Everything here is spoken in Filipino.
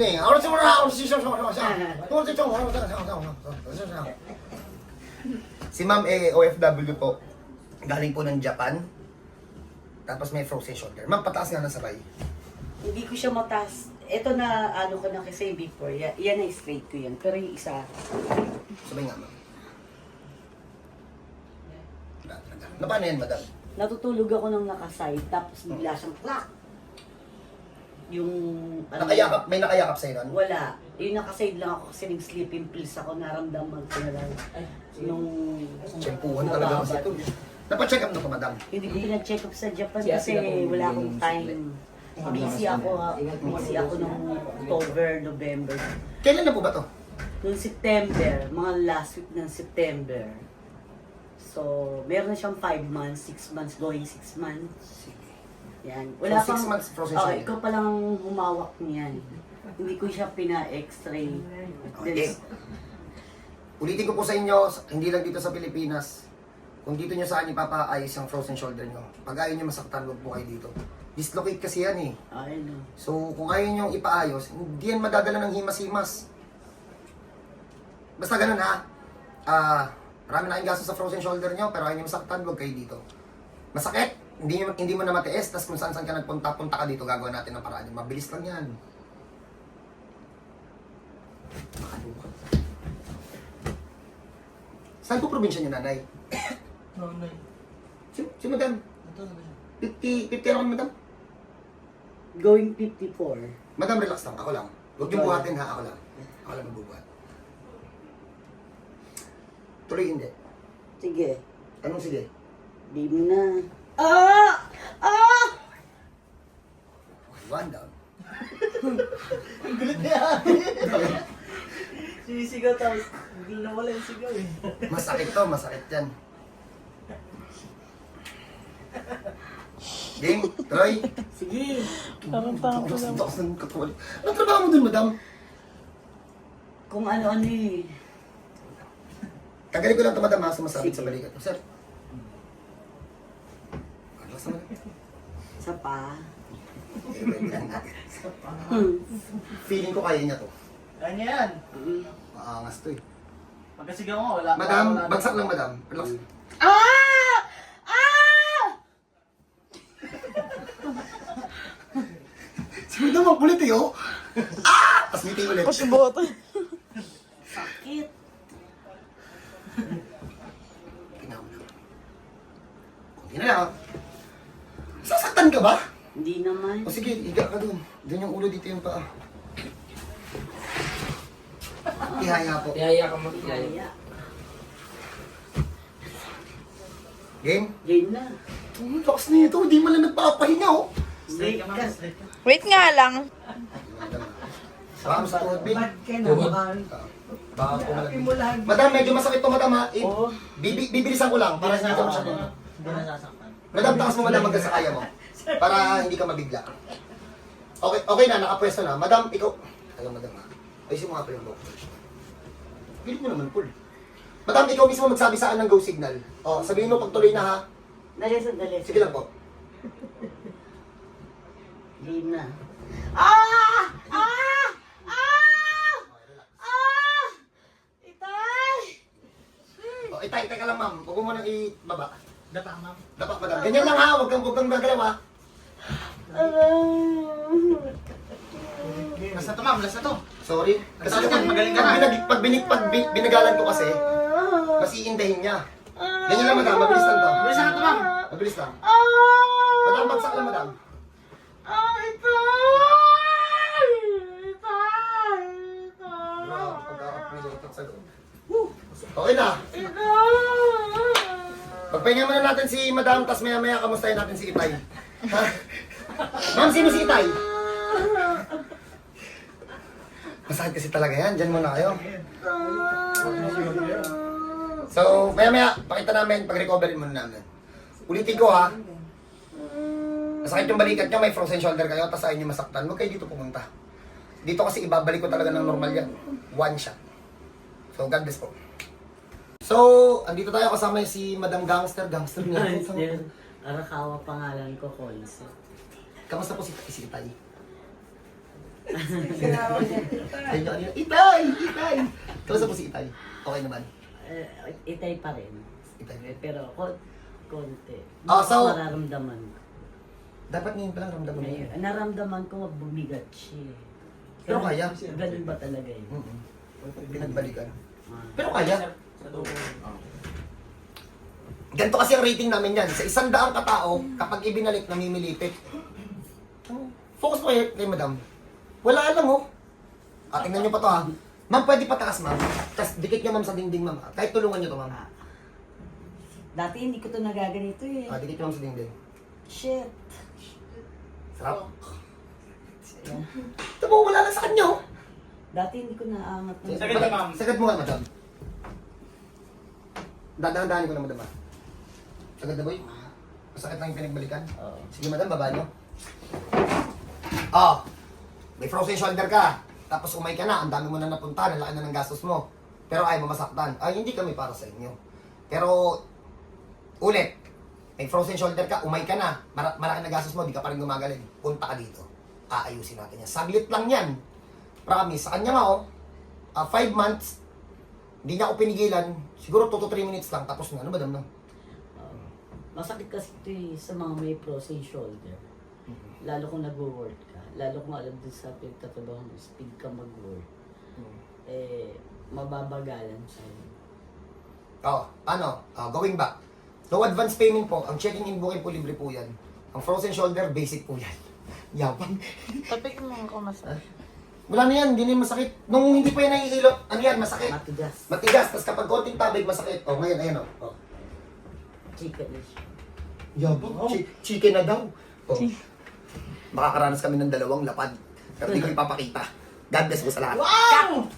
呢，我说si Ma'am OFW po. Galing po ng Japan. Tapos may frozen shoulder. Ma'am, pataas nga na sabay. Hindi ko siya mataas. Ito na ano ko na kasi before. Yan na straight ko yan. Pero yung isa, Sabay nga, ma'am. Na paano yan, madam? natutulog ako ng nakaside. Tapos bigla siyang clack. Yung ano, Nakayakap, may nakayakap sa'yo nun? wala. Yung nakaside lang ako kasi nag-sleeping pills ako. Naramdaman ko na lang. Nung Tsempuhan talaga kasi ito. Napacheck up na po, madam. hindi ko pinag-check up sa Japan kasi wala akong time. Busy ako nung October, November. Kailan na po ba to? Noong September, mga last week ng September. So, meron na siyang 5 months, 6 months, going 6 months. Yan. So, 6 months frozen shoulder. Ikaw palang humawak niyan. Hindi ko siya pina-x-ray. Okay. Ulitin ko po sa inyo, hindi lang dito sa Pilipinas. Kung dito nyo saan ipapaayos ang frozen shoulder nyo, pag ayaw nyo masaktan, huwag po kayo dito. Dislocate kasi yan eh. Ay, no. So, kung ayaw nyo ipaayos, hindi yan madadala ng himas-himas. Basta ganun ha. Marami na kayong gasto sa frozen shoulder nyo, pero ayaw nyo masaktan, huwag kayo dito. Masakit, hindi mo na matiis, tas kung saan ka nagpunta-punta ka dito, gagawa natin ng paraan. Mabilis lang yan. Makaluwa. Saan po probinsya niyo, nanay? Nanay. Si madam? Ito na ba siya? 50 ano madam? Going 54. Madam, relax lang. Ako lang. Huwag niyo buhatin ha. Ako lang. Ako lang magbubuhat. Tuloy hindi. Sige. Anong sige? Di mo na. Ah! Ah! One down. Ang gulit niya. Sisigaw tapos hindi na wala yung sigaw eh. Masakit to. Masakit yan. Game. Tuloy. Sige. Parang ng katuwali. Anong trabaho mo dun, madam? Kung ano-ano eh. Tagalin ko lang ito, madam ha. Sumasabit sa Sige. balikat. Sir. Relax naman. Sa pa. Feeling ko kaya niya to. Kaya niya yan. Maangas to eh. Pagkasigaw mo, wala. Madam, wala- bagsak lang madam. Relax. Ah! Ah! Si madam ang kulit eh, oh. Ah! Tapos ngiti ulit. Pasibot. Sakit. Tingnan mo na. Kunti na lang. ah. Sasaktan ka ba? Hindi naman. O sige, higa ka dun. Dun yung ulo, dito yung paa. Ihaya po. Ihaya ka mo. Kaya. Game? Game na. Lakas na ito. Hindi man lang nagpapahinga, oh. Straight ka ma'am, straight ka. Wait nga lang. Baka mo sa tuhod, Bin. Tuhod. Baka kumalag. Madam, medyo masakit to, madam, ha? Oo. Bibilisan ko lang para hindi ka masyadong... Hindi na sasaktan. Madam, takas mo, madam, hanggang sa kaya mo. Para hindi ka mabigla. Okay, okay na, nakapwesto na. Madam, ikaw... Alam, madam, ha? Ayusin mo nga pa yung book. Pilit mo naman, Paul. Madam, ikaw mismo magsabi saan ng go signal. O, sabihin mo pag tuloy na, ha? Dali, sandali. Sige lang po. Game na. Ah! Ah! Ah! Ah! Itay! O, itay, teka lang, ma'am. Huwag mo munang ibaba. Dapa ma'am. Dapat, madam. Ganyan lang, ha? Huwag kang gagalaw, ha? Last na to ma'am, last na to. Sorry. Kasi Sige, pag, magaling ka na. pag binagalan ko kasi, mas iindahin niya. Ganyan lang, madam. Mabilis lang to. Bilis na to ma'am. Mabilis lang. Madam, bagsak lang, madam. Grabe, pagkakapilotot sa loob. Okay na. Pagpahinga muna natin si madam, tas maya-maya kamustahin natin si Itay. Ha? Ma'am, sino si Itay? Masakit kasi talaga yan. Diyan muna kayo. So, maya-maya, pakita namin, pag-recovery muna namin. Ulitin ko ha. Masakit yung balikat nyo, may frozen shoulder kayo, tapos ayaw nyo masaktan, huwag kayo dito pumunta. Dito kasi ibabalik ko talaga ng normal yan. One shot. So, God bless po. So, andito tayo kasama si Madam Gangster. Gangster niya. Nice, yes. Arakawa pangalan ko, Concept. Kamusta po si Itay? Sabi niya kanina, Itay! Itay! Kamusta po si Itay? Okay naman? Itay pa rin. Itay. Pero konti. Ah, so- Mararamdaman ko. Dapat ngayon palang ramdaman mo yun. Ngayon, naramdaman ko bumigat siya. Pero kaya. Ganun ba talaga yun? Mm-mm. Pinagbalikan. Ah. Pero kaya. Ganito kasi ang rating namin yan. Sa 100 katao, kapag ibinalik, namimilipit. Focus mo kay madam. Wala lang oh. Tingnan nyo pa to ha. Ma'am, pwede pataas ma'am. Tapos dikit nyo ma'am sa dingding ma'am. Kahit tulungan nyo to ma'am. Dati hindi ko to nagaganito eh. Dikit nyo ma'am sa dingding. Shit. Sarap. Yan. Ito mo, wala lang sa kanya oh. Dati hindi ko naaangat ng... Sagad na, ma'am. Sagad mo nga madam. Dadahan-dahanin ko na madam ha. Sagad na boy. Masakit lang yung pinagbalikan. Oo. Sige madam, baba nyo. Oh, may frozen shoulder ka. Tapos umay ka na, ang dami mo na napunta, ang laki na ng gastos mo. Pero ayaw mo masaktan. Ay, hindi kami para sa inyo. Pero, ulit, may frozen shoulder ka, umay ka na, malaki na gastos mo, di ka pa rin gumagaling. Punta ka dito. Aayusin natin yan. Saglit lang yan. Promise. Sa kanya nga, 5 months, hindi niya ako pinigilan. Siguro 2 to 3 minutes lang, tapos na. Ano ba dam na? Masakit kasi ito eh, sa mga may frozen shoulder. Lalo kung nag-work ka. Lalo kung alam din sa pinagtatrabaho mo, speed ka mag-work. Mababagalan sa'yo. Going back. No advance payment po. Ang checking in booking po, libre po yan. Ang frozen shoulder, basic po yan. Yabang. Tapik mo ako mas. Wala na yan, hindi na yan masakit. Nung hindi pa yan nahihilo, ano yan, masakit. Matigas. Matigas, tapos kapag konting tabig, masakit. Ngayon, ayan o. Chicken is Yabang. Chicken na daw. Makakaranas kami ng 2 lapad. Pero hindi ko ipapakita. God bless po sa lahat. Wow!